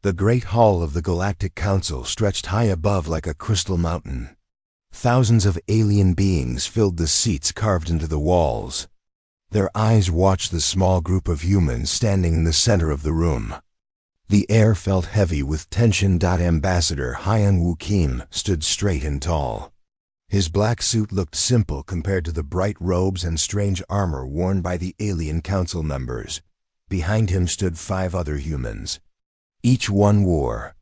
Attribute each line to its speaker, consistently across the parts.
Speaker 1: The great hall of the Galactic Council stretched high above like a crystal mountain. Thousands of alien beings filled the seats carved into the walls. Their eyes watched the small group of humans standing in the center of the room. The air felt heavy with tension. Ambassador Hyun-Woo Kim stood straight and tall. His black suit looked simple compared to the bright robes and strange armor worn by the alien council members. Behind him stood 5 other humans. Each one wore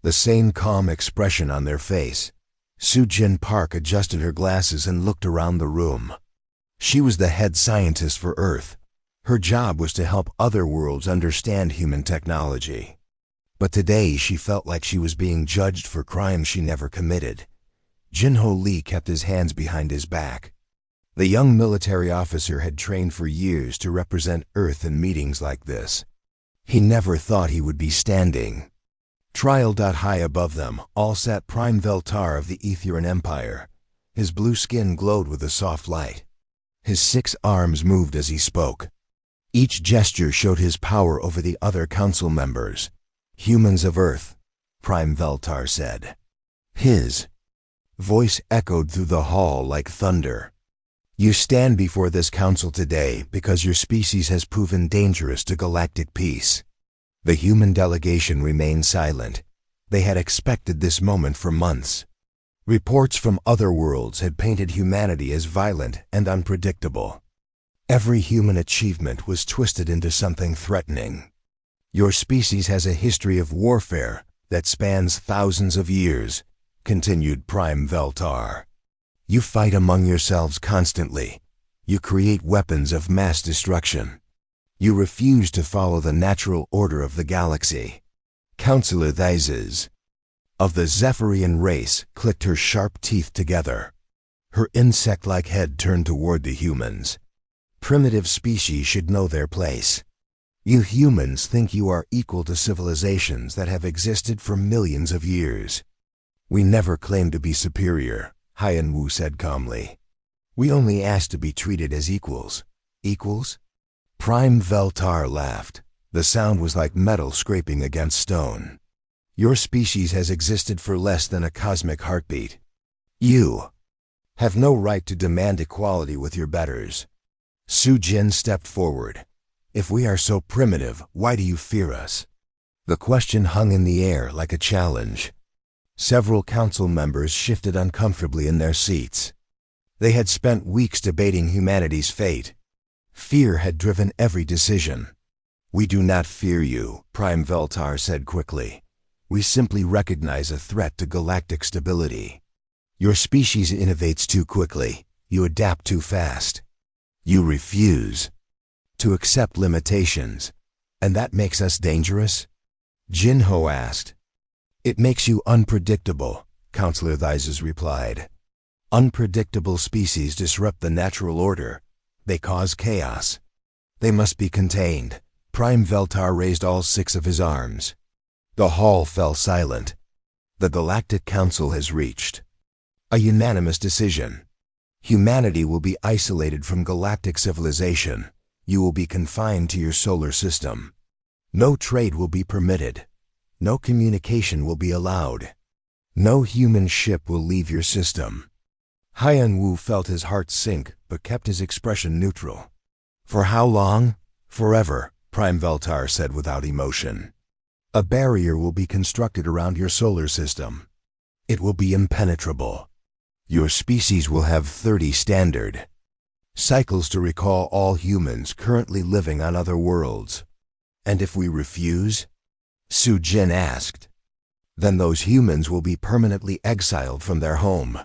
Speaker 1: the same calm expression on their face. Soo-Jin Park adjusted her glasses and looked around the room. She was the head scientist for Earth. Her job was to help other worlds understand human technology. But today she felt like she was being judged for crimes she never committed. Jin-Ho Lee kept his hands behind his back. The young military officer had trained for years to represent Earth in meetings like this. He never thought he would be standing trial. High above them all sat Prime Veltar of the Aetherian Empire. His blue skin glowed with a soft light. His 6 arms moved as he spoke. Each gesture showed his power over the other council members. "Humans of Earth," Prime Veltar said. His voice echoed through the hall like thunder. "You stand before this council today because your species has proven dangerous to galactic peace." The human delegation remained silent. They had expected this moment for months. Reports from other worlds had painted humanity as violent and unpredictable. Every human achievement was twisted into something threatening. "Your species has a history of warfare that spans thousands of years," continued Prime Veltar. "You fight among yourselves constantly. You create weapons of mass destruction. You refuse to follow the natural order of the galaxy." Councillor Thizes of the Zephyrian race clicked her sharp teeth together. Her insect-like head turned toward the humans. "Primitive species should know their place. You humans think you are equal to civilizations that have existed for millions of years." "We never claimed to be superior," Hyun-Woo said calmly. "We only asked to be treated as equals." "Equals?" Prime Veltar laughed. The sound was like metal scraping against stone. "Your species has existed for less than a cosmic heartbeat. You have no right to demand equality with your betters." Soo-Jin stepped forward. "If we are so primitive, why do you fear us?" The question hung in the air like a challenge. Several council members shifted uncomfortably in their seats. They had spent weeks debating humanity's fate. Fear had driven every decision. "We do not fear you," Prime Veltar said quickly. "We simply recognize a threat to galactic stability. Your species innovates too quickly. You adapt too fast. You refuse to accept limitations. And that makes us dangerous?" Jin-Ho asked. "It makes you unpredictable," Councillor Thizes replied. "Unpredictable species disrupt the natural order. They cause chaos. They must be contained." Prime Veltar raised all 6 of his arms. The hall fell silent. "The Galactic Council has reached a unanimous decision. Humanity will be isolated from galactic civilization. You will be confined to your solar system. No trade will be permitted. No communication will be allowed. No human ship will leave your system." Hyun-Woo felt his heart sink, but kept his expression neutral. "For how long?" "Forever," Prime Veltar said without emotion. "A barrier will be constructed around your solar system. It will be impenetrable. Your species will have 30 standard cycles to recall all humans currently living on other worlds." "And if we refuse?" Soo-Jin asked. "Then those humans will be permanently exiled from their home.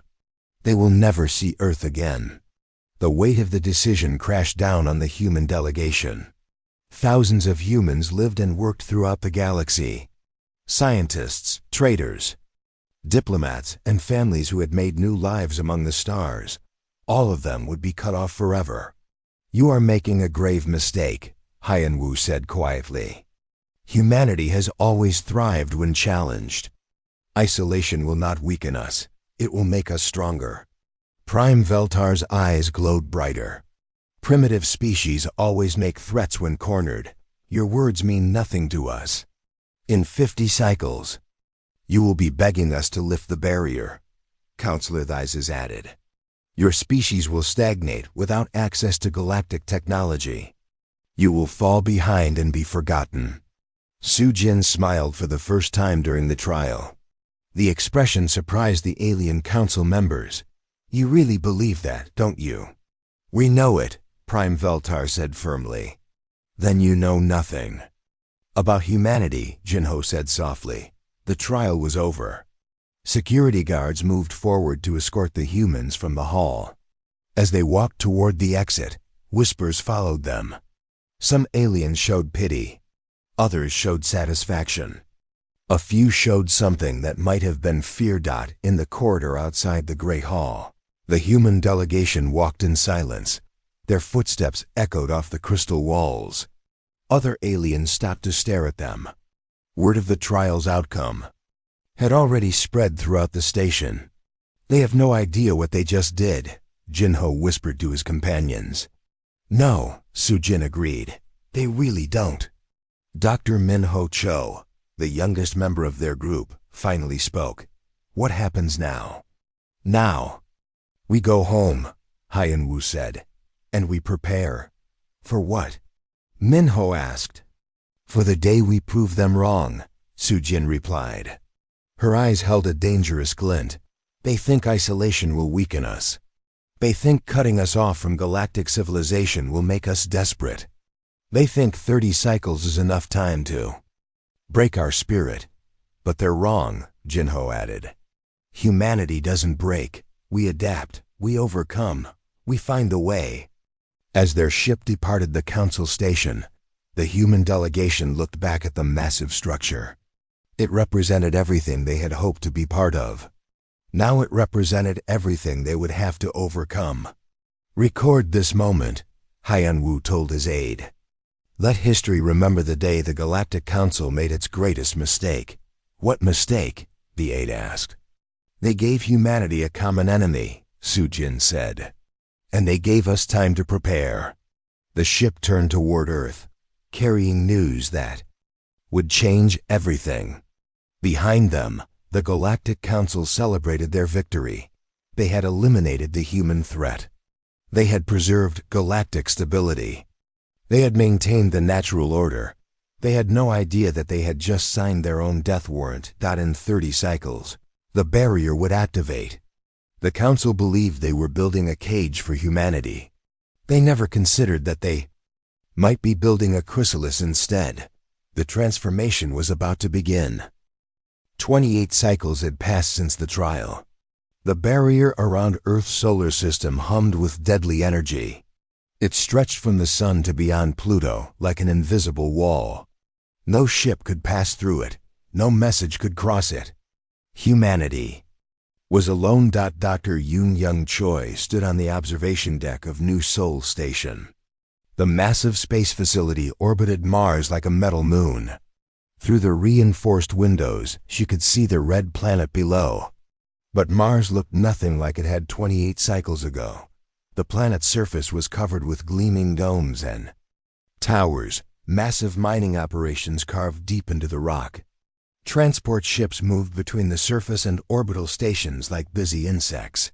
Speaker 1: They will never see Earth again." The weight of the decision crashed down on the human delegation. Thousands of humans lived and worked throughout the galaxy. Scientists, traders, diplomats, and families who had made new lives among the stars. All of them would be cut off forever. "You are making a grave mistake," Hyun-Woo said quietly. "Humanity has always thrived when challenged. Isolation will not weaken us. It will make us stronger." Prime Veltar's eyes glowed brighter. "Primitive species always make threats when cornered. Your words mean nothing to us. In 50 cycles. You will be begging us to lift the barrier, Counselor Thyses added. Your species will stagnate without access to galactic technology. You will fall behind and be forgotten. Su Jin smiled for the first time during the trial. The expression surprised the alien council members. You really believe that, don't you? We know it, Prime Veltar said firmly. Then you know nothing. About humanity, Jinho said softly. The trial was over. Security guards moved forward to escort the humans from the hall. As they walked toward the exit, whispers followed them. Some aliens showed pity. Others showed satisfaction. A few showed something that might have been fear. In the corridor outside the Gray Hall, the human delegation walked in silence. Their footsteps echoed off the crystal walls. Other aliens stopped to stare at them. Word of the trial's outcome had already spread throughout the station. They have no idea what they just did, Jinho whispered to his companions. No, Su Jin agreed. They really don't. Dr. Minho Cho, the youngest member of their group, finally spoke. What happens now? Now. We go home, Hyan Wu said. And we prepare. For what? Minho asked. For the day we prove them wrong, Su Jin replied. Her eyes held a dangerous glint. They think isolation will weaken us. They think cutting us off from galactic civilization will make us desperate. They think 30 cycles is enough time to break our spirit. But they're wrong, Jinho added. Humanity doesn't break. We adapt. We overcome. We find a way. As their ship departed the council station, the human delegation looked back at the massive structure. It represented everything they had hoped to be part of. Now it represented everything they would have to overcome. Record this moment, Hyan Wu told his aide. Let history remember the day the Galactic Council made its greatest mistake. What mistake? The aide asked. They gave humanity a common enemy, Su Jin said. And they gave us time to prepare. The ship turned toward Earth, carrying news that would change everything. Behind them, the Galactic Council celebrated their victory. They had eliminated the human threat. They had preserved galactic stability. They had maintained the natural order. They had no idea that they had just signed their own death warrant. In 30 cycles, the barrier would activate. The Council believed they were building a cage for humanity. They never considered that they might be building a chrysalis instead. The transformation was about to begin. 28 cycles had passed since the trial. The barrier around Earth's solar system hummed with deadly energy. It stretched from the sun to beyond Pluto like an invisible wall. No ship could pass through it. No message could cross it. Humanity was alone. Dr. Yoon Young Choi stood on the observation deck of New Seoul Station. The massive space facility orbited Mars like a metal moon. Through the reinforced windows, she could see the red planet below. But Mars looked nothing like it had 28 cycles ago. The planet's surface was covered with gleaming domes and towers, massive mining operations carved deep into the rock. Transport ships moved between the surface and orbital stations like busy insects.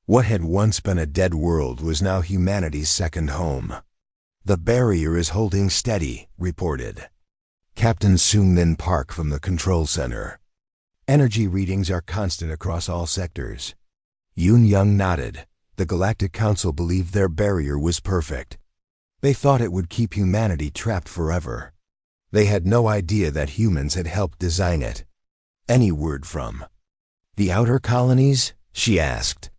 Speaker 1: What had once been a dead world was now humanity's second home. The barrier is holding steady, reported Captain Seung-Min Park from the control center. Energy readings are constant across all sectors. Yoon Young nodded. The Galactic Council believed their barrier was perfect. They thought it would keep humanity trapped forever. They had no idea that humans had helped design it. Any word from the outer colonies? She asked.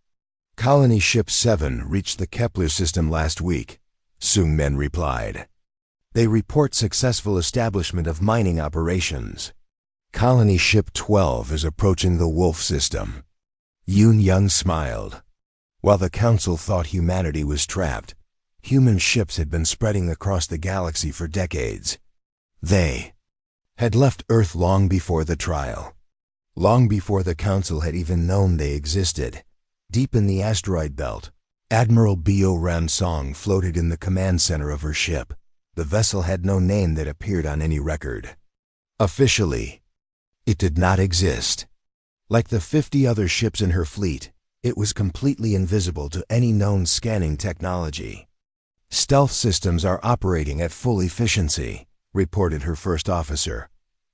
Speaker 1: Colony Ship 7 reached the Kepler system last week, Seung-Min replied. They report successful establishment of mining operations. Colony Ship 12 is approaching the Wolf system. Yoon Young smiled. While the Council thought humanity was trapped, human ships had been spreading across the galaxy for decades. They had left Earth long before the trial. Long before the Council had even known they existed. Deep in the asteroid belt, Admiral Bio Ram Song floated in the command center of her ship. The vessel had no name that appeared on any record. Officially, it did not exist. Like the 50 other ships in her fleet, it was completely invisible to any known scanning technology. Stealth systems are operating at full efficiency, reported her first officer,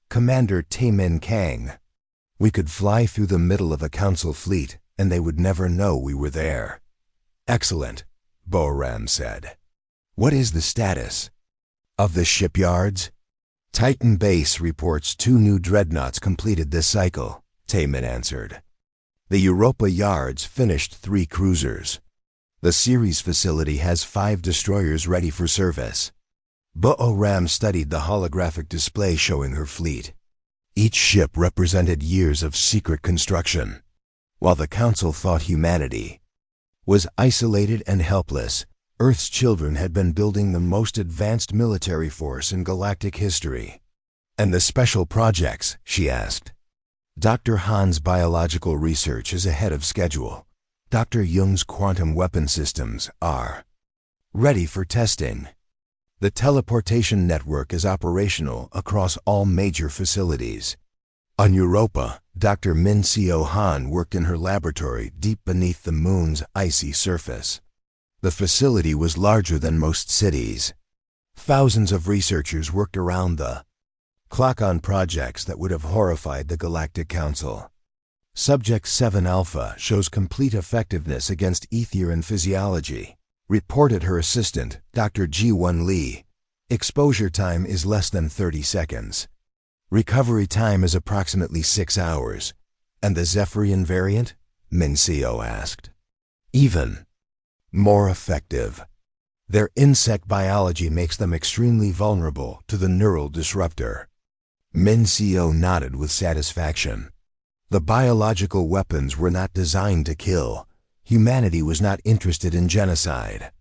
Speaker 1: Commander Taemin Kang. We could fly through the middle of a council fleet, and they would never know we were there. Excellent, Boram said. What is the status of the shipyards? Titan Base reports 2 new dreadnoughts completed this cycle, Taemin answered. The Europa yards finished 3 cruisers. The Ceres facility has 5 destroyers ready for service. Boram studied the holographic display showing her fleet. Each ship represented years of secret construction. While the Council thought humanity was isolated and helpless, Earth's children had been building the most advanced military force in galactic history. And the special projects, she asked. Dr. Han's biological research is ahead of schedule. Dr. Jung's quantum weapon systems are ready for testing. The teleportation network is operational across all major facilities. On Europa, Dr. Min-Seo Han worked in her laboratory deep beneath the moon's icy surface. The facility was larger than most cities. Thousands of researchers worked around the clock on projects that would have horrified the Galactic Council. Subject 7 Alpha shows complete effectiveness against ether and physiology, reported her assistant, Dr. Ji-Won Lee. Exposure time is less than 30 seconds. Recovery time is approximately 6 hours. And the Zephyrian variant? Min-Seo asked. Even more effective. Their insect biology makes them extremely vulnerable to the neural disruptor. Min-Seo nodded with satisfaction. The biological weapons were not designed to kill. Humanity was not interested in genocide.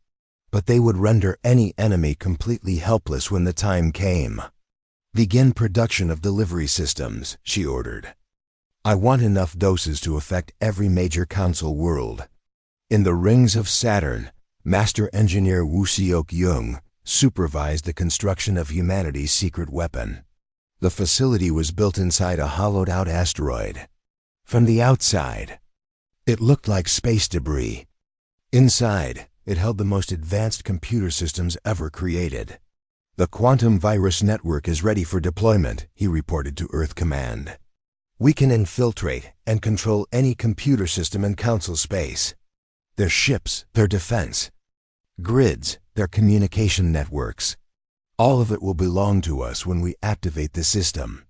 Speaker 1: But they would render any enemy completely helpless when the time came. Begin production of delivery systems, she ordered. I want enough doses to affect every major council world. In the rings of Saturn, Master Engineer Woo-Seok Jung supervised the construction of humanity's secret weapon. The facility was built inside a hollowed-out asteroid. From the outside, it looked like space debris. Inside, it held the most advanced computer systems ever created. The quantum virus network is ready for deployment, he reported to Earth Command. We can infiltrate and control any computer system in Council space. Their ships, their defense, grids, their communication networks. All of it will belong to us when we activate the system.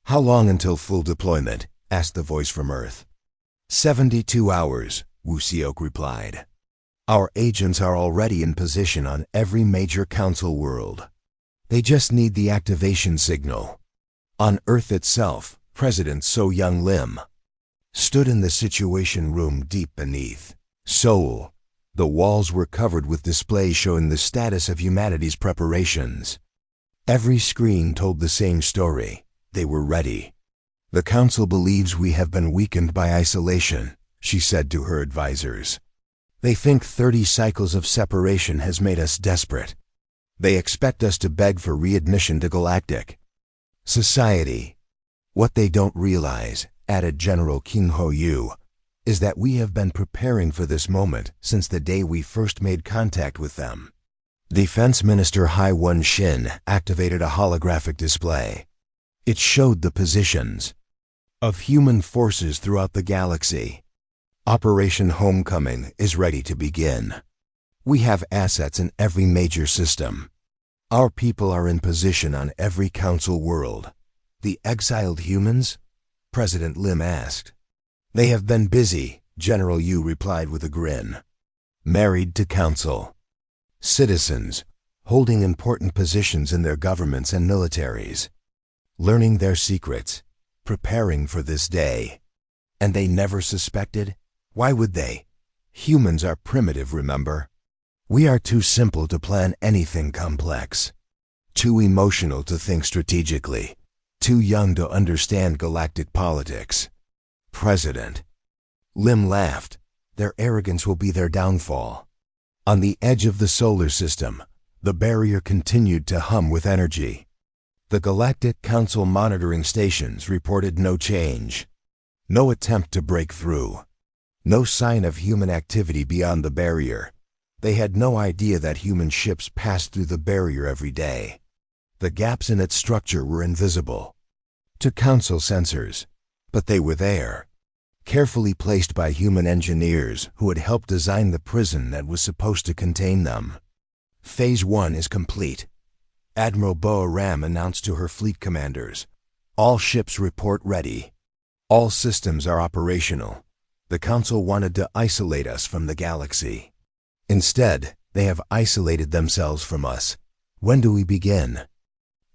Speaker 1: How long until full deployment? Asked the voice from Earth. 72 hours, Woo-Seok replied. Our agents are already in position on every major council world. They just need the activation signal. On Earth itself, President So-Young Lim stood in the Situation Room deep beneath Seoul. The walls were covered with displays showing the status of humanity's preparations. Every screen told the same story. They were ready. The Council believes we have been weakened by isolation, she said to her advisors. They think 30 cycles of separation has made us desperate. They expect us to beg for readmission to galactic society. What they don't realize, added General Kim Ho-yu, is that we have been preparing for this moment since the day we first made contact with them. Defense Minister Hai Won-shin activated a holographic display. It showed the positions of human forces throughout the galaxy. Operation Homecoming is ready to begin. We have assets in every major system. Our people are in position on every council world. The exiled humans? President Lim asked. They have been busy, General Yu replied with a grin. Married to council. Citizens, holding important positions in their governments and militaries. Learning their secrets, preparing for this day. And they never suspected? Why would they? Humans are primitive, remember? We are too simple to plan anything complex. Too emotional to think strategically. Too young to understand galactic politics. President Lim laughed. Their arrogance will be their downfall. On the edge of the solar system, the barrier continued to hum with energy. The Galactic Council monitoring stations reported no change. No attempt to break through. No sign of human activity beyond the barrier. They had no idea that human ships passed through the barrier every day. The gaps in its structure were invisible to Council sensors, but they were there, carefully placed by human engineers who had helped design the prison that was supposed to contain them. Phase 1 is complete. Admiral Boa Ram announced to her fleet commanders. All ships report ready. All systems are operational. The Council wanted to isolate us from the galaxy. Instead, they have isolated themselves from us. When do we begin?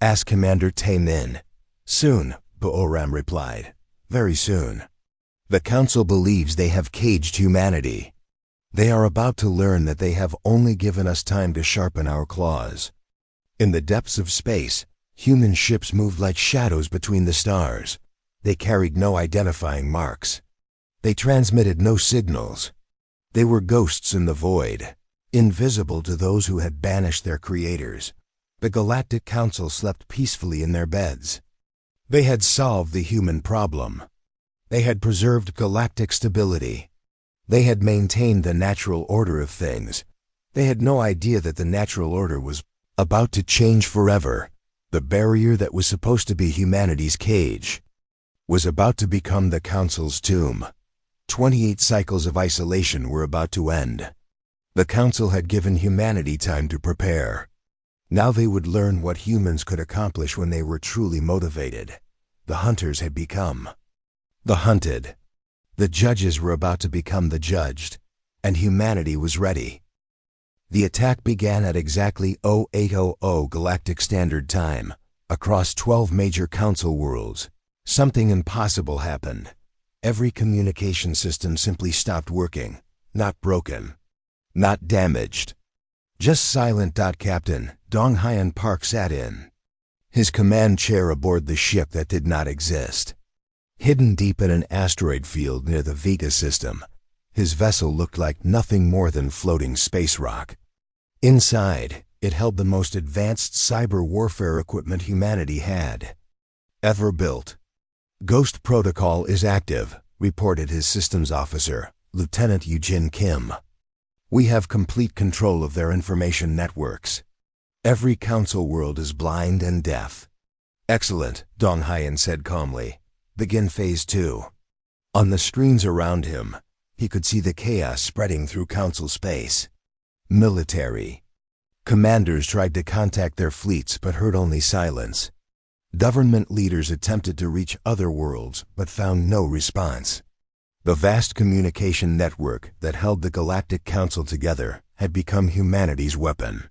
Speaker 1: Asked Commander Taemin. Soon, Boa Ram replied. Very soon. The Council believes they have caged humanity. They are about to learn that they have only given us time to sharpen our claws. In the depths of space, human ships moved like shadows between the stars. They carried no identifying marks. They transmitted no signals. They were ghosts in the void, invisible to those who had banished their creators. The Galactic Council slept peacefully in their beds. They had solved the human problem. They had preserved galactic stability. They had maintained the natural order of things. They had no idea that the natural order was about to change forever. The barrier that was supposed to be humanity's cage was about to become the Council's tomb. 28 cycles of isolation were about to end. The Council had given humanity time to prepare. Now they would learn what humans could accomplish when they were truly motivated. The hunters had become the hunted. The judges were about to become the judged, and humanity was ready. The attack began at exactly 0800 Galactic Standard Time, across 12 major Council worlds. Something impossible happened. Every communication system simply stopped working. Not broken. Not damaged. Just silent. Captain Dong Hyan Park sat in his command chair aboard the ship that did not exist. Hidden deep in an asteroid field near the Vega system, his vessel looked like nothing more than floating space rock. Inside, it held the most advanced cyber warfare equipment humanity had ever built. Ghost Protocol is active, reported his systems officer, Lieutenant Eugene Kim. We have complete control of their information networks. Every Council world is blind and deaf. Excellent, Dong Hyan said calmly. Begin Phase 2. On the screens around him, he could see the chaos spreading through Council space. Military. Commanders tried to contact their fleets but heard only silence. Government leaders attempted to reach other worlds but found no response. The vast communication network that held the Galactic Council together had become humanity's weapon.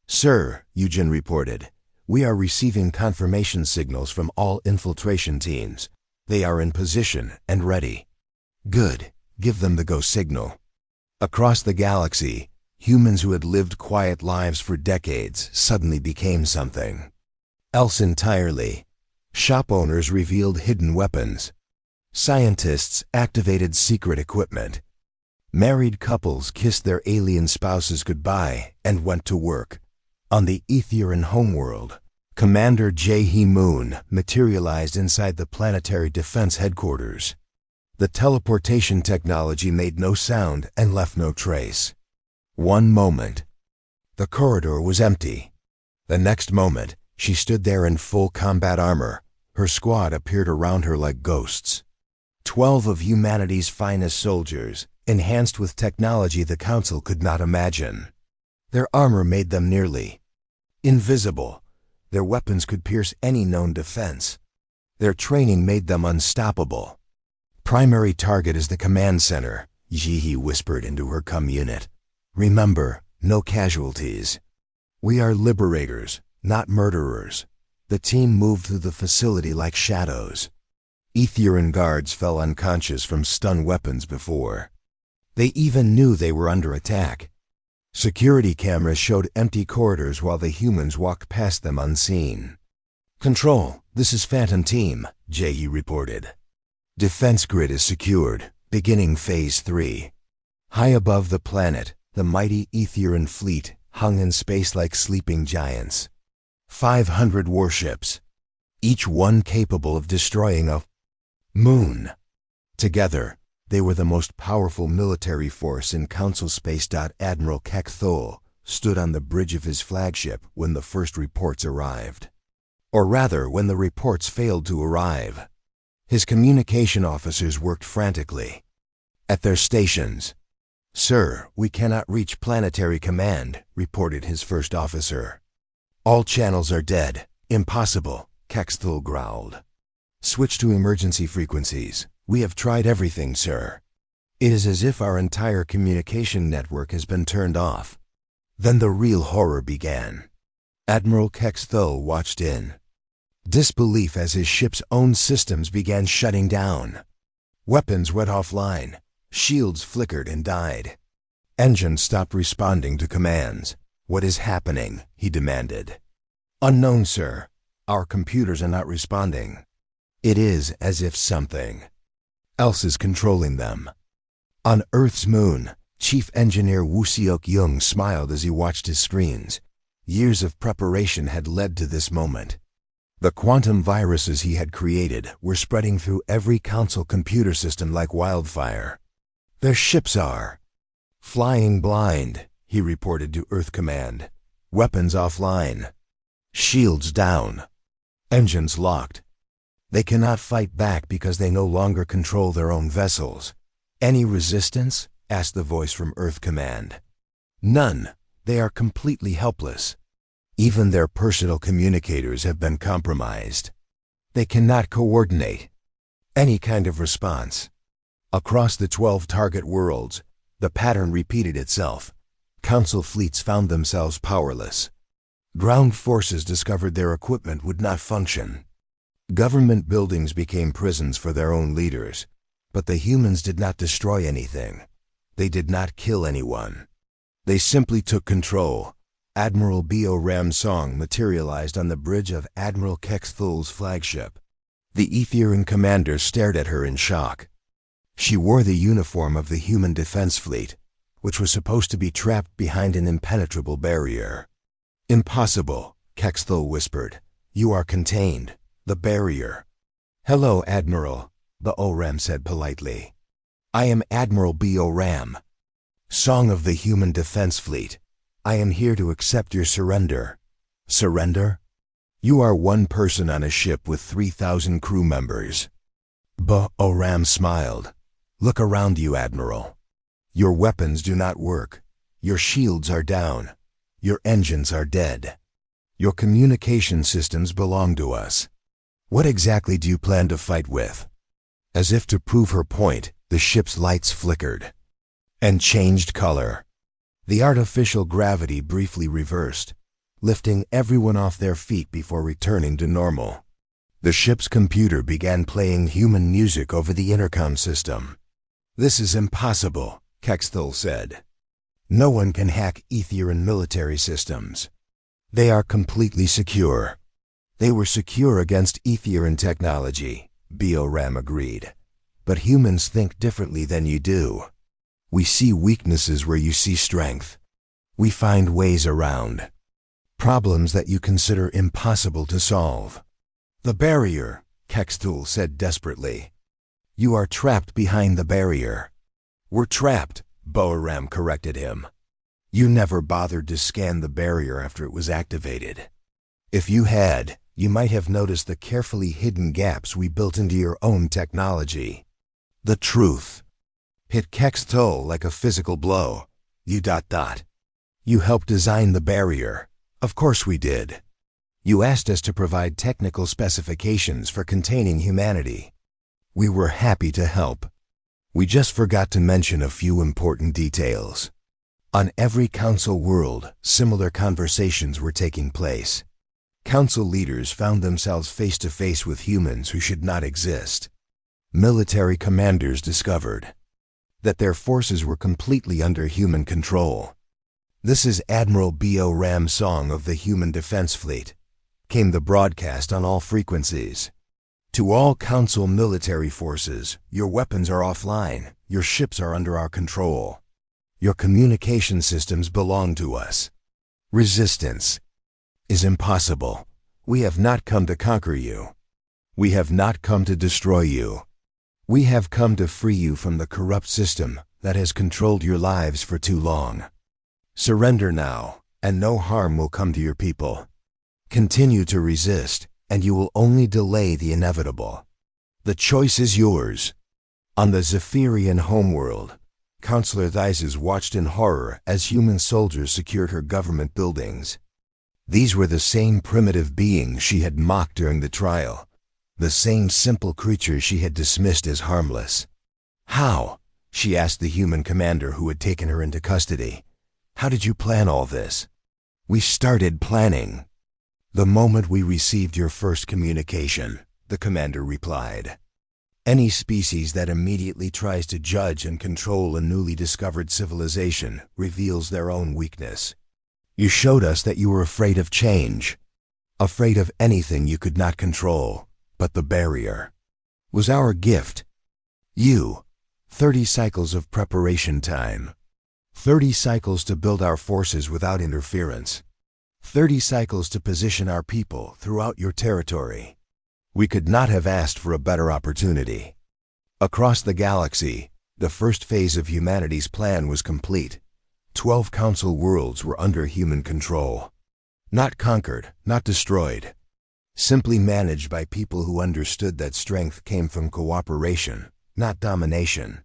Speaker 1: Sir, Eugene reported, we are receiving confirmation signals from all infiltration teams. They are in position and ready. Good, give them the go signal. Across the galaxy, humans who had lived quiet lives for decades suddenly became something else entirely. Shop owners revealed hidden weapons. Scientists activated secret equipment. Married couples kissed their alien spouses goodbye and went to work. On the Aetherian homeworld, Commander Jae-hee Moon materialized inside the Planetary Defense Headquarters. The teleportation technology made no sound and left no trace. One moment, the corridor was empty. The next moment, she stood there in full combat armor. Her squad appeared around her like ghosts. 12 of humanity's finest soldiers, enhanced with technology the Council could not imagine. Their armor made them nearly invisible. Their weapons could pierce any known defense. Their training made them unstoppable. Primary target is the command center, Ji-hee whispered into her unit. Remember, no casualties. We are liberators, not murderers. The team moved through the facility like shadows. Aetherian guards fell unconscious from stun weapons before. They even knew they were under attack. Security cameras showed empty corridors while the humans walked past them unseen. Control, this is Phantom Team, Jae-hee reported. Defense grid is secured, beginning Phase 3. High above the planet, the mighty Aetherian fleet hung in space like sleeping giants. 500 warships, each one capable of destroying a moon. Together, they were the most powerful military force in Council space. Admiral Kekthul stood on the bridge of his flagship when the first reports arrived. Or rather, when the reports failed to arrive. His communication officers worked frantically. At their stations, "Sir, we cannot reach Planetary Command," reported his first officer. "All channels are dead. Impossible," Kekthul growled. "Switch to emergency frequencies. We have tried everything, sir. It is as if our entire communication network has been turned off." Then the real horror began. Admiral Kekthul watched in disbelief as his ship's own systems began shutting down. Weapons went offline. Shields flickered and died. Engines stopped responding to commands. "What is happening?" he demanded. "Unknown, sir. Our computers are not responding." It is as if something else is controlling them. On Earth's moon, Chief Engineer Woo-seok-young smiled as he watched his screens. Years of preparation had led to this moment. The quantum viruses he had created were spreading through every Council computer system like wildfire. "Their ships are flying blind," he reported to Earth Command. "Weapons offline. Shields down. Engines locked. They cannot fight back because they no longer control their own vessels." "Any resistance?" asked the voice from Earth Command. "None. They are completely helpless. Even their personal communicators have been compromised. They cannot coordinate any kind of response." Across the 12 target worlds, the pattern repeated itself. Council fleets found themselves powerless. Ground forces discovered their equipment would not function. Government buildings became prisons for their own leaders. But the humans did not destroy anything. They did not kill anyone. They simply took control. Admiral Bo-ram's song materialized on the bridge of Admiral Kekthul's flagship. The Etherian commander stared at her in shock. She wore the uniform of the human defense fleet, which was supposed to be trapped behind an impenetrable barrier. "Impossible," Kekthul whispered. "You are contained. The barrier." "Hello, Admiral," Bo-ram said politely. "I am Admiral Bo-ram, Song of the Human Defense Fleet. I am here to accept your surrender." "Surrender? You are one person on a ship with 3,000 crew members." Bo-ram smiled. "Look around you, Admiral. Your weapons do not work. Your shields are down. Your engines are dead. Your communication systems belong to us. What exactly do you plan to fight with?" As if to prove her point, the ship's lights flickered and changed color. The artificial gravity briefly reversed, lifting everyone off their feet before returning to normal. The ship's computer began playing human music over the intercom system. "This is impossible," Kekthul said. "No one can hack Etherian military systems. They are completely secure." "They were secure against Etherian technology," Bo-ram agreed. "But humans think differently than you do. We see weaknesses where you see strength. We find ways around problems that you consider impossible to solve." "The barrier," Kekthul said desperately. "You are trapped behind the barrier." "We're trapped," Bo-ram corrected him. "You never bothered to scan the barrier after it was activated. If you had, you might have noticed the carefully hidden gaps we built into your own technology." The truth hit Kekthul like a physical blow. You helped design the barrier." "Of course we did. You asked us to provide technical specifications for containing humanity. We were happy to help. We just forgot to mention a few important details. On every Council world, similar conversations were taking place. Council leaders found themselves face to face with humans who should not exist. Military commanders discovered that their forces were completely under human control. "This is Admiral Bo-ram's Song of the Human Defense Fleet," came the broadcast on all frequencies. "To all Council military forces, your weapons are offline. Your ships are under our control. Your communication systems belong to us. Resistance is impossible. We have not come to conquer you. We have not come to destroy you. We have come to free you from the corrupt system that has controlled your lives for too long. Surrender now, and no harm will come to your people. Continue to resist, and you will only delay the inevitable. The choice is yours. On the Zephyrian homeworld, Counselor Thyses watched in horror as human soldiers secured her government buildings. These were the same primitive beings she had mocked during the trial, the same simple creatures she had dismissed as harmless. "How?" she asked the human commander who had taken her into custody. "How did you plan all this?" "We started planning the moment we received your first communication," the commander replied. "Any species that immediately tries to judge and control a newly discovered civilization reveals their own weakness. You showed us that you were afraid of change, afraid of anything you could not control, but the barrier was our gift. 30 cycles of preparation time, 30 cycles to build our forces without interference, 30 cycles to position our people throughout your territory. We could not have asked for a better opportunity." Across the galaxy, the first phase of humanity's plan was complete. 12 council worlds were under human control. Not conquered, not destroyed. Simply managed by people who understood that strength came from cooperation, not domination.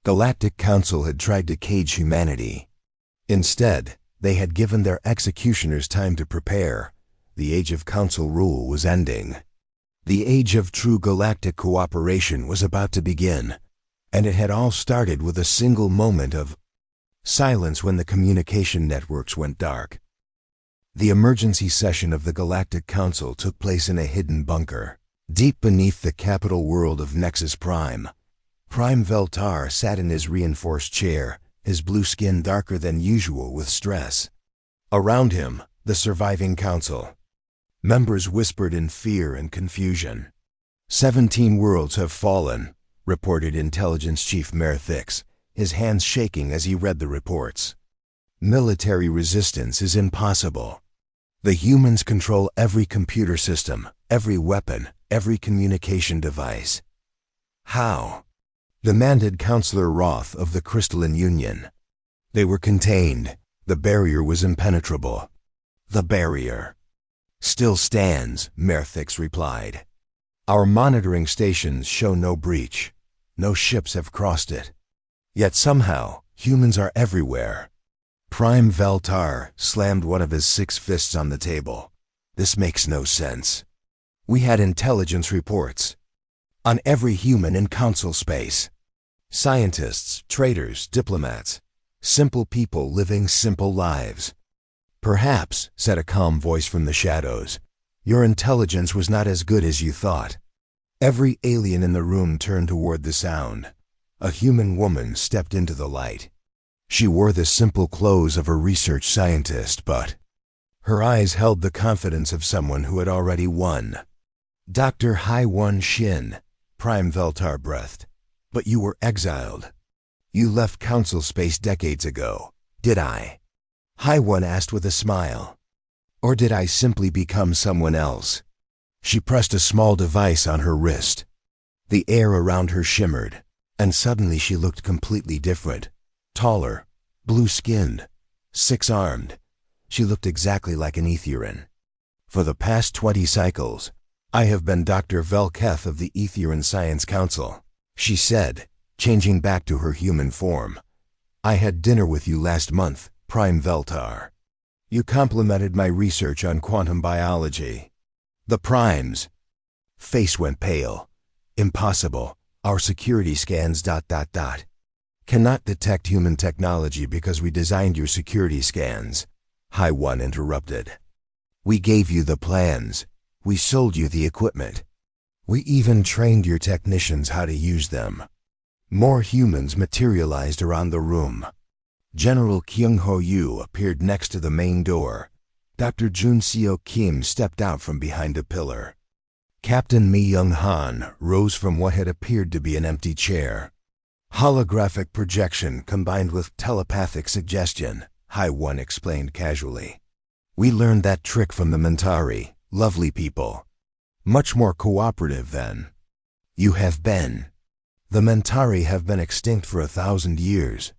Speaker 1: Galactic Council had tried to cage humanity. Instead, they had given their executioners time to prepare. The age of council rule was ending. The age of true galactic cooperation was about to begin, and it had all started with a single moment of silence when the communication networks went dark. The emergency session of the Galactic Council took place in a hidden bunker, deep beneath the capital world of Nexus Prime. Prime Veltar sat in his reinforced chair, his blue skin darker than usual with stress. Around him, the surviving council. Members whispered in fear and confusion. 17 worlds have fallen, reported Intelligence Chief Merthix, his hands shaking as he read the reports. Military resistance is impossible. The humans control every computer system, every weapon, every communication device. How? Demanded Counselor Roth of the Crystalline Union. They were contained. The barrier was impenetrable. The barrier still stands, Merthix replied. Our monitoring stations show no breach. No ships have crossed it. Yet somehow, humans are everywhere. Prime Veltar slammed one of his 6 fists on the table. This makes no sense. We had intelligence reports on every human in council space. Scientists, traders, diplomats, simple people living simple lives. Perhaps, said a calm voice from the shadows, your intelligence was not as good as you thought. Every alien in the room turned toward the sound. A human woman stepped into the light. She wore the simple clothes of a research scientist, but her eyes held the confidence of someone who had already won. Dr. Hai-Wan Shin, Prime Veltar breathed. But you were exiled. You left council space decades ago, did I? Hai-Wan asked with a smile. Or did I simply become someone else? She pressed a small device on her wrist. The air around her shimmered, and suddenly she looked completely different. Taller, blue-skinned, 6-armed. She looked exactly like an Aetherian. For the past 20 cycles, I have been Dr. Velketh of the Aetherian Science Council, she said, changing back to her human form. I had dinner with you last month, Prime Veltar. You complimented my research on quantum biology. The Prime's face went pale. Impossible. Our security scans ... cannot detect human technology because we designed your security scans, Hai-Wan interrupted. We gave you the plans. We sold you the equipment. We even trained your technicians how to use them. More humans materialized around the room. General Kyung-Ho Yu appeared next to the main door. Dr. Jun-Seo Kim stepped out from behind a pillar. Captain Mi-Young-Han rose from what had appeared to be an empty chair. Holographic projection combined with telepathic suggestion, Hai-Wan explained casually. We learned that trick from the Mentari, lovely people. Much more cooperative than you have been. The Mentari have been extinct for 1,000 years.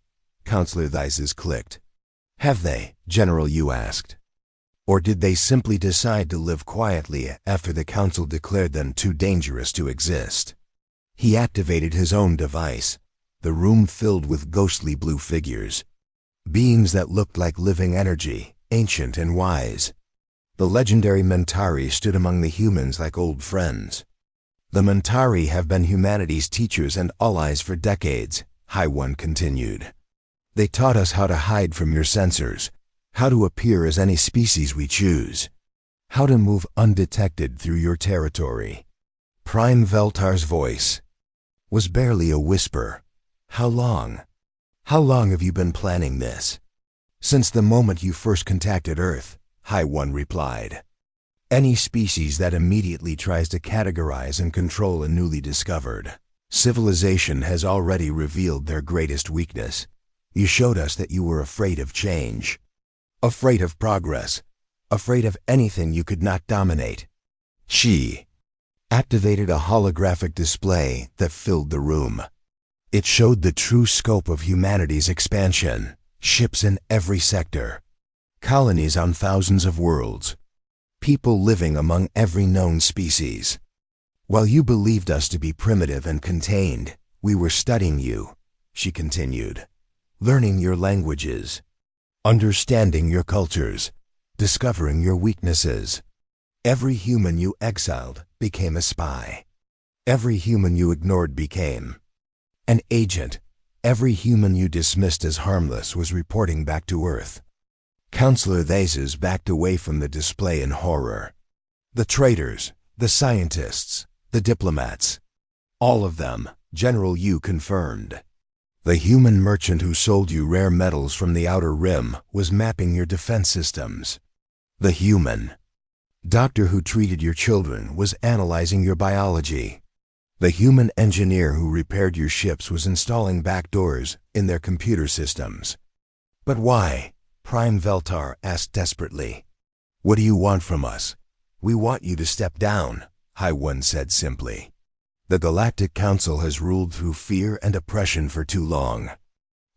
Speaker 1: Counselor Thises clicked. Have they? General Yu asked. Or did they simply decide to live quietly after the council declared them too dangerous to exist? He activated his own device, the room filled with ghostly blue figures. Beings that looked like living energy, ancient and wise. The legendary Mentari stood among the humans like old friends. The Mentari have been humanity's teachers and allies for decades, High One continued. They taught us how to hide from your sensors, how to appear as any species we choose, how to move undetected through your territory. Prime Veltar's voice was barely a whisper. How long? How long have you been planning this? Since the moment you first contacted Earth, High One replied. Any species that immediately tries to categorize and control a newly discovered civilization has already revealed their greatest weakness. You showed us that you were afraid of change, afraid of progress, afraid of anything you could not dominate. She activated a holographic display that filled the room. It showed the true scope of humanity's expansion, ships in every sector, colonies on thousands of worlds, people living among every known species. While you believed us to be primitive and contained, we were studying you, she continued, learning your languages, understanding your cultures, discovering your weaknesses. Every human you exiled became a spy. Every human you ignored became an agent. Every human you dismissed as harmless was reporting back to Earth. Counselor Thises backed away from the display in horror. The traitors, the scientists, the diplomats, all of them, General Yu confirmed. The human merchant who sold you rare metals from the Outer Rim was mapping your defense systems. The human doctor who treated your children was analyzing your biology. The human engineer who repaired your ships was installing backdoors in their computer systems. But why? Prime Veltar asked desperately. What do you want from us? We want you to step down, High One said simply. The Galactic Council has ruled through fear and oppression for too long.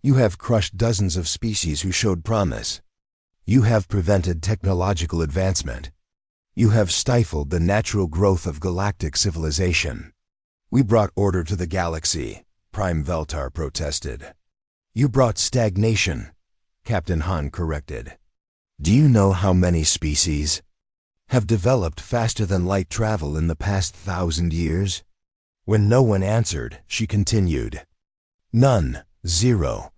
Speaker 1: You have crushed dozens of species who showed promise. You have prevented technological advancement. You have stifled the natural growth of galactic civilization. We brought order to the galaxy, Prime Veltar protested. You brought stagnation, Captain Han corrected. Do you know how many species have developed faster than light travel in the past 1,000 years? When no one answered, she continued. None, zero,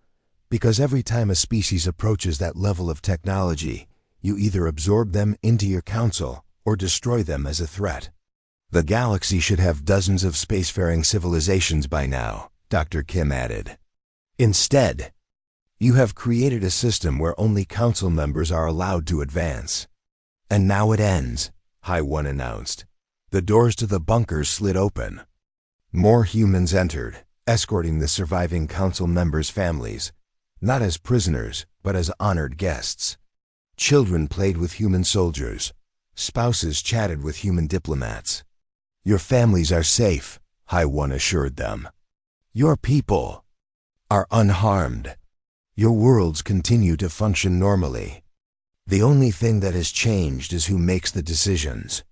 Speaker 1: because every time a species approaches that level of technology, you either absorb them into your council or destroy them as a threat. The galaxy should have dozens of spacefaring civilizations by now, Dr. Kim added. Instead, you have created a system where only council members are allowed to advance. And now it ends, High One announced. The doors to the bunkers slid open. More humans entered, escorting the surviving council members' families, not as prisoners, but as honored guests. Children played with human soldiers. Spouses chatted with human diplomats. Your families are safe, High One assured them. Your people are unharmed. Your worlds continue to function normally. The only thing that has changed is who makes the decisions.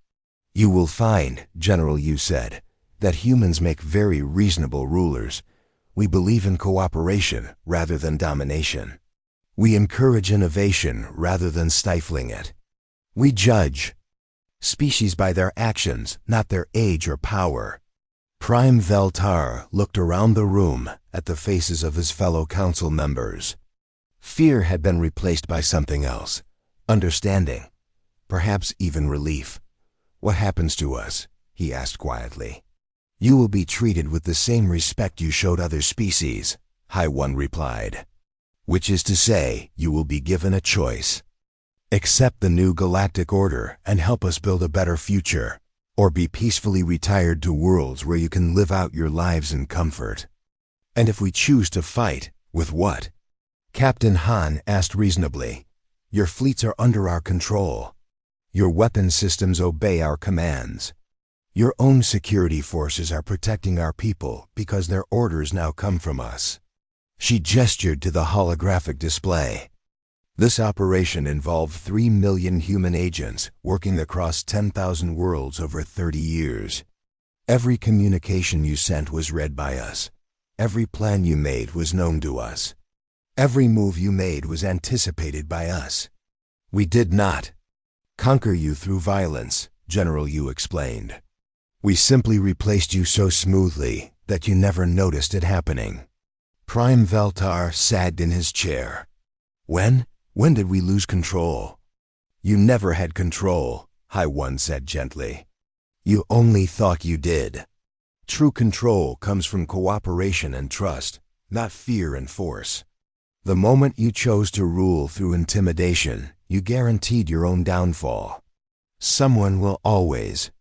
Speaker 1: You will find, General Yu said, that humans make very reasonable rulers. We believe in cooperation rather than domination. We encourage innovation rather than stifling it. We judge species by their actions, not their age or power. Prime Veltar looked around the room at the faces of his fellow council members. Fear had been replaced by something else. Understanding. Perhaps even relief. What happens to us? He asked quietly. You will be treated with the same respect you showed other species, High One replied. Which is to say, you will be given a choice. Accept the new galactic order and help us build a better future, or be peacefully retired to worlds where you can live out your lives in comfort. And if we choose to fight, with what? Captain Han asked reasonably. Your fleets are under our control. Your weapon systems obey our commands. Your own security forces are protecting our people because their orders now come from us." She gestured to the holographic display. This operation involved 3 million human agents working across 10,000 worlds over 30 years. Every communication you sent was read by us. Every plan you made was known to us. Every move you made was anticipated by us. We did not conquer you through violence, General Yu explained. We simply replaced you so smoothly that you never noticed it happening. Prime Veltar sagged in his chair. When did we lose control? You never had control, High One said gently. You only thought you did. True control comes from cooperation and trust, not fear and force. The moment you chose to rule through intimidation, you guaranteed your own downfall. Someone will always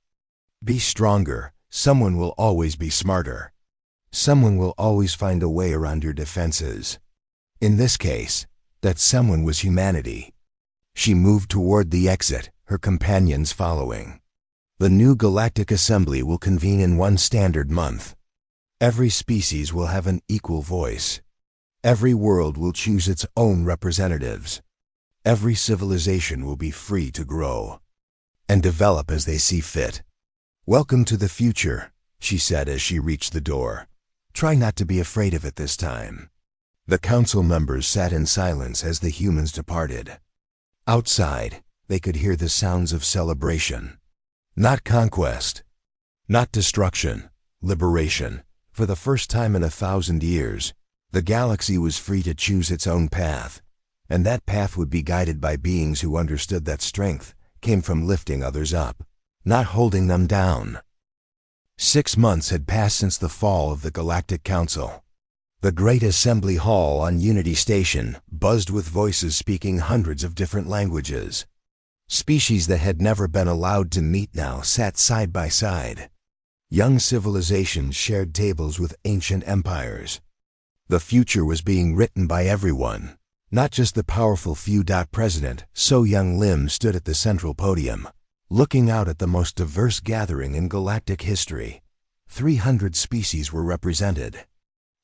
Speaker 1: be stronger. Someone will always be smarter. Someone will always find a way around your defenses. In this case, that someone was humanity. She moved toward the exit, her companions following. The new Galactic Assembly will convene in one standard month. Every species will have an equal voice. Every world will choose its own representatives. Every civilization will be free to grow and develop as they see fit. Welcome to the future, she said as she reached the door. Try not to be afraid of it this time. The council members sat in silence as the humans departed. Outside, they could hear the sounds of celebration. Not conquest, not destruction, liberation. For the first time in 1,000 years, the galaxy was free to choose its own path, and that path would be guided by beings who understood that strength came from lifting others up, not holding them down. 6 months had passed since the fall of the Galactic Council. The Great Assembly Hall on Unity Station buzzed with voices speaking hundreds of different languages. Species that had never been allowed to meet now sat side by side. Young civilizations shared tables with ancient empires. The future was being written by everyone, not just the powerful few. President So Young Lim stood at the central podium, looking out at the most diverse gathering in galactic history. 300 species were represented.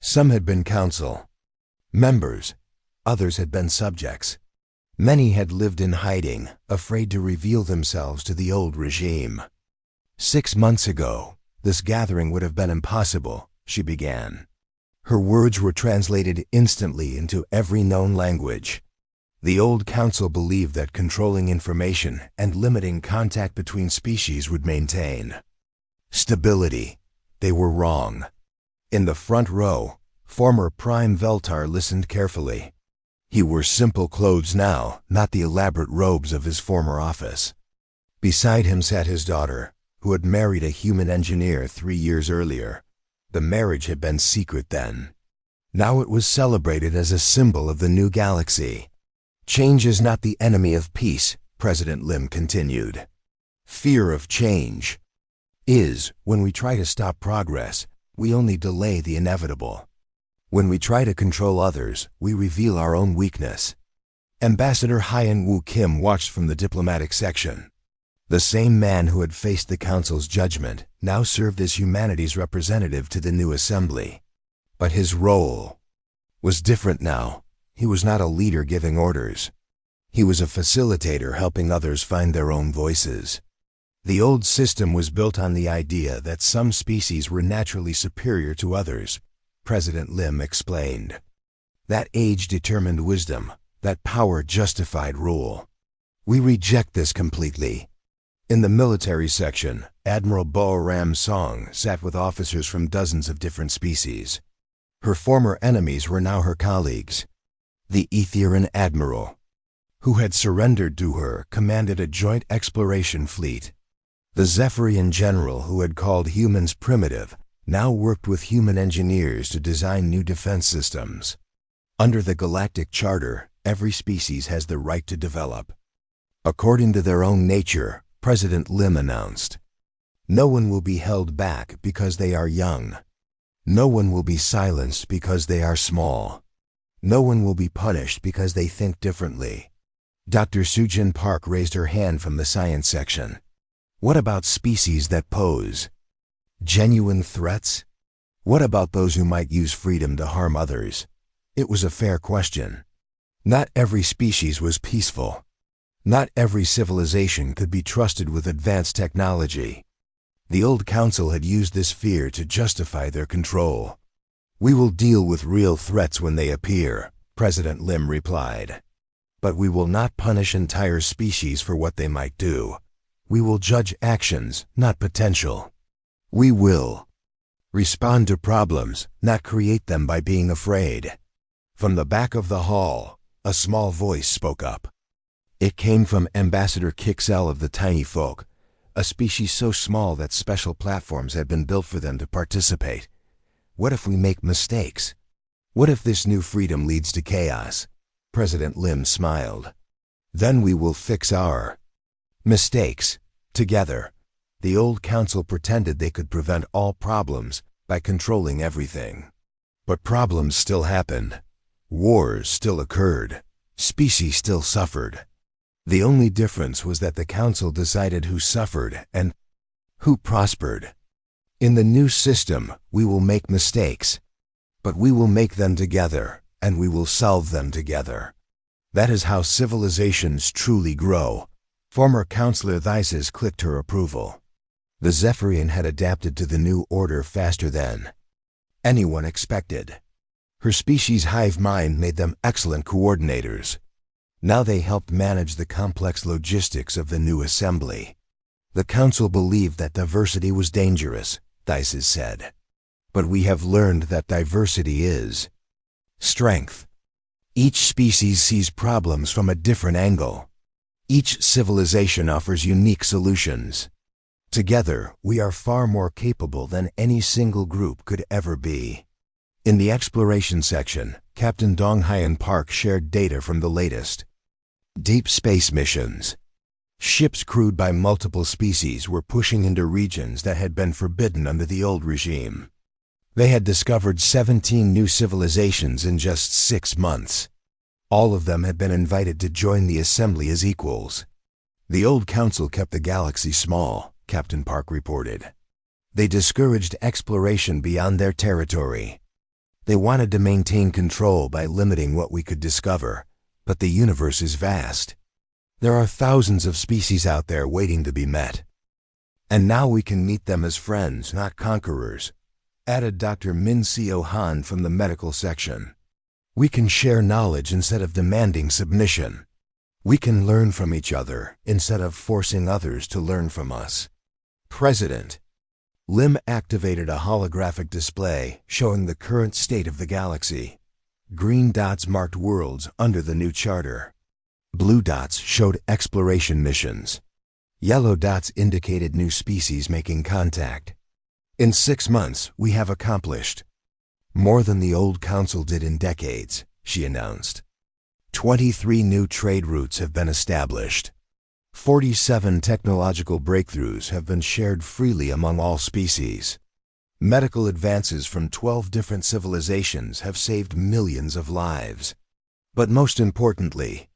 Speaker 1: Some had been council members, others had been subjects. Many had lived in hiding, afraid to reveal themselves to the old regime. 6 months ago, this gathering would have been impossible, she began. Her words were translated instantly into every known language. The old council believed that controlling information and limiting contact between species would maintain stability. They were wrong. In the front row, former Prime Veltar listened carefully. He wore simple clothes now, not the elaborate robes of his former office. Beside him sat his daughter, who had married a human engineer 3 years earlier. The marriage had been secret then. Now it was celebrated as a symbol of the new galaxy. Change is not the enemy of peace, President Lim continued. Fear of change is, when we try to stop progress, we only delay the inevitable. When we try to control others, we reveal our own weakness. Ambassador Hyen Woo Kim watched from the diplomatic section. The same man who had faced the council's judgment now served as humanity's representative to the new assembly. But his role was different now. He was not a leader giving orders. He was a facilitator helping others find their own voices. The old system was built on the idea that some species were naturally superior to others, President Lim explained. That age determined wisdom, that power justified rule. We reject this completely. In the military section, Admiral Bo Ram Song sat with officers from dozens of different species. Her former enemies were now her colleagues. The Etherian Admiral, who had surrendered to her, commanded a joint exploration fleet. The Zephyrian General, who had called humans primitive, now worked with human engineers to design new defense systems. Under the Galactic Charter, every species has the right to develop according to their own nature, President Lim announced. No one will be held back because they are young. No one will be silenced because they are small. No one will be punished because they think differently. Dr. Sujin Park raised her hand from the science section. What about species that pose genuine threats? What about those who might use freedom to harm others? It was a fair question. Not every species was peaceful. Not every civilization could be trusted with advanced technology. The old council had used this fear to justify their control. We will deal with real threats when they appear, President Lim replied. But we will not punish entire species for what they might do. We will judge actions, not potential. We will respond to problems, not create them by being afraid. From the back of the hall, a small voice spoke up. It came from Ambassador Kixel of the Tiny Folk, a species so small that special platforms had been built for them to participate. What if we make mistakes? What if this new freedom leads to chaos? President Lim smiled. Then we will fix our mistakes together. The old council pretended they could prevent all problems by controlling everything. But problems still happened. Wars still occurred. Species still suffered. The only difference was that the council decided who suffered and who prospered. In the new system, we will make mistakes, but we will make them together, and we will solve them together. That is how civilizations truly grow. Former Councillor Thises clicked her approval. The Zephyrian had adapted to the new order faster than anyone expected. Her species' hive mind made them excellent coordinators. Now they helped manage the complex logistics of the new assembly. The council believed that diversity was dangerous, Thises said. But we have learned that diversity is strength. Each species sees problems from a different angle. Each civilization offers unique solutions. Together, we are far more capable than any single group could ever be. In the exploration section, Captain Donghyun Park shared data from the latest deep space missions. Ships crewed by multiple species were pushing into regions that had been forbidden under the old regime. They had discovered 17 new civilizations in just 6 months. All of them had been invited to join the assembly as equals. The old council kept the galaxy small, Captain Park reported. They discouraged exploration beyond their territory. They wanted to maintain control by limiting what we could discover, but the universe is vast. There are thousands of species out there waiting to be met. And now we can meet them as friends, not conquerors, added Dr. Min Seo Han from the medical section. We can share knowledge instead of demanding submission. We can learn from each other instead of forcing others to learn from us. President Lim activated a holographic display showing the current state of the galaxy. Green dots marked worlds under the new charter. Blue dots showed exploration missions. Yellow dots indicated new species making contact. In 6 months, we have accomplished more than the old council did in decades, she announced. 23 new trade routes have been established. 47 technological breakthroughs have been shared freely among all species. Medical advances from 12 different civilizations have saved millions of lives. But most importantly,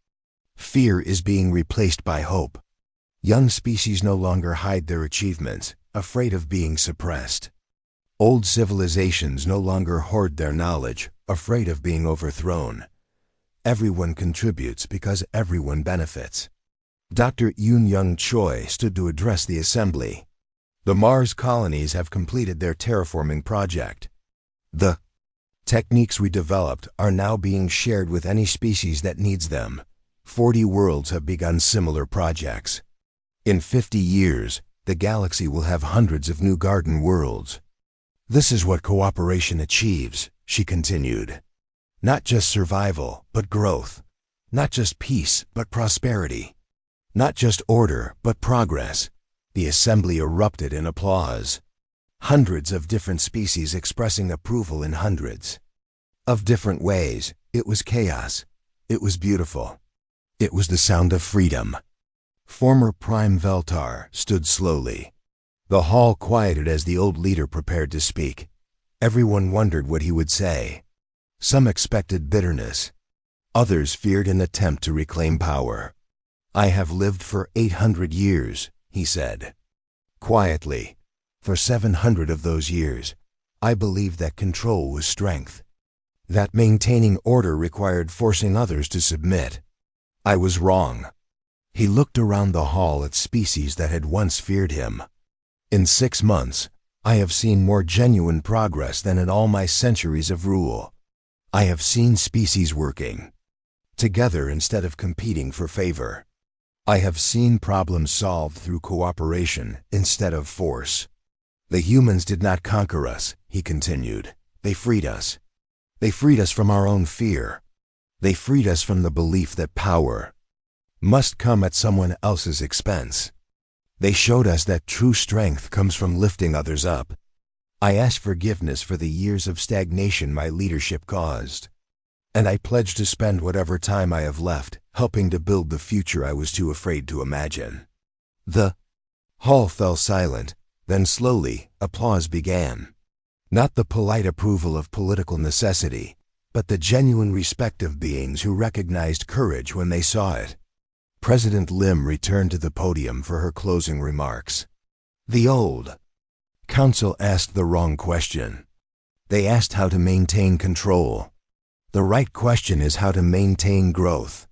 Speaker 1: fear is being replaced by hope. Young species no longer hide their achievements, afraid of being suppressed. Old civilizations no longer hoard their knowledge, afraid of being overthrown. Everyone contributes because everyone benefits. Dr. Yoon Young Choi stood to address the assembly. The Mars colonies have completed their terraforming project. The techniques we developed are now being shared with any species that needs them. 40 worlds have begun similar projects. In 50 years, the galaxy will have hundreds of new garden worlds. This is what cooperation achieves, she continued. Not just survival, but growth. Not just peace, but prosperity. Not just order, but progress. The assembly erupted in applause. Hundreds of different species expressing approval in hundreds of different ways. It was chaos. It was beautiful. It was the sound of freedom. Former Prime Veltar stood slowly. The hall quieted as the old leader prepared to speak. Everyone wondered what he would say. Some expected bitterness. Others feared an attempt to reclaim power. I have lived for 800 years, he said. Quietly, for 700 of those years, I believed that control was strength, that maintaining order required forcing others to submit. I was wrong. He looked around the hall at species that had once feared him. In 6 months, I have seen more genuine progress than in all my centuries of rule. I have seen species working together instead of competing for favor. I have seen problems solved through cooperation instead of force. The humans did not conquer us, he continued. They freed us. They freed us from our own fear. They freed us from the belief that power must come at someone else's expense. They showed us that true strength comes from lifting others up. I asked forgiveness for the years of stagnation my leadership caused, and I pledge to spend whatever time I have left helping to build the future I was too afraid to imagine. The hall fell silent, then slowly, applause began. Not the polite approval of political necessity, but the genuine respect of beings who recognized courage when they saw it. President Lim returned to the podium for her closing remarks. The old council asked the wrong question. They asked how to maintain control. The right question is how to maintain growth.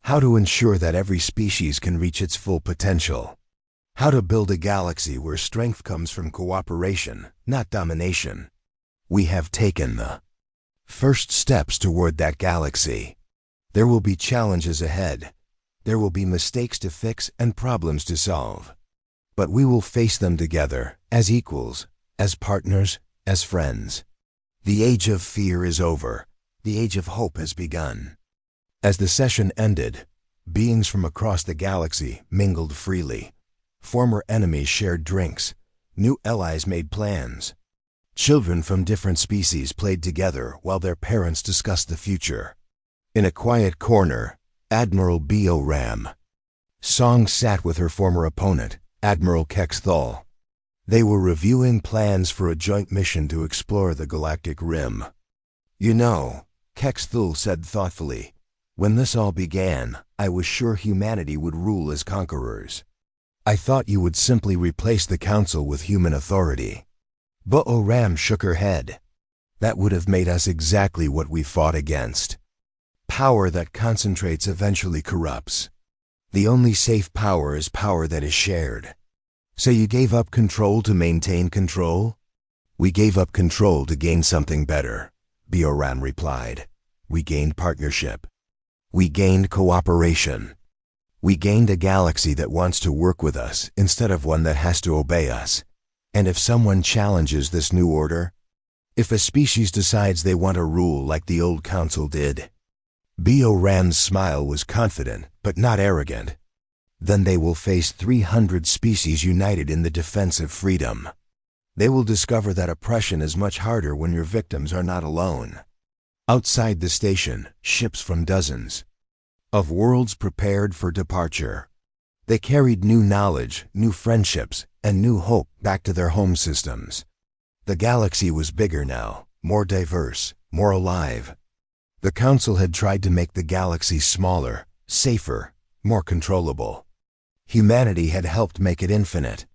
Speaker 1: How to ensure that every species can reach its full potential. How to build a galaxy where strength comes from cooperation, not domination. We have taken the first steps toward that galaxy. There will be challenges ahead. There will be mistakes to fix and problems to solve. But we will face them together, as equals, as partners, as friends. The age of fear is over. The age of hope has begun. As the session ended, beings from across the galaxy mingled freely. Former enemies shared drinks. New allies made plans. Children from different species played together while their parents discussed the future. In a quiet corner, Admiral B.O. Ram Song sat with her former opponent, Admiral Kex Thul. They were reviewing plans for a joint mission to explore the galactic rim. You know, Kex Thul said thoughtfully, when this all began, I was sure humanity would rule as conquerors. I thought you would simply replace the council with human authority. B.O. Ram shook her head. That would have made us exactly what we fought against. Power that concentrates eventually corrupts. The only safe power is power that is shared. So you gave up control to maintain control? We gave up control to gain something better, B.O. Ram replied. We gained partnership. We gained cooperation. We gained a galaxy that wants to work with us instead of one that has to obey us. And if someone challenges this new order, if a species decides they want to rule like the old council did, B.O. Ram's smile was confident but not arrogant. Then they will face 300 species united in the defense of freedom. They will discover that oppression is much harder when your victims are not alone. Outside the station, ships from dozens of worlds prepared for departure. They carried new knowledge, new friendships, and new hope back to their home systems. The galaxy was bigger now, more diverse, more alive. The council had tried to make the galaxy smaller, safer, more controllable. Humanity had helped make it infinite.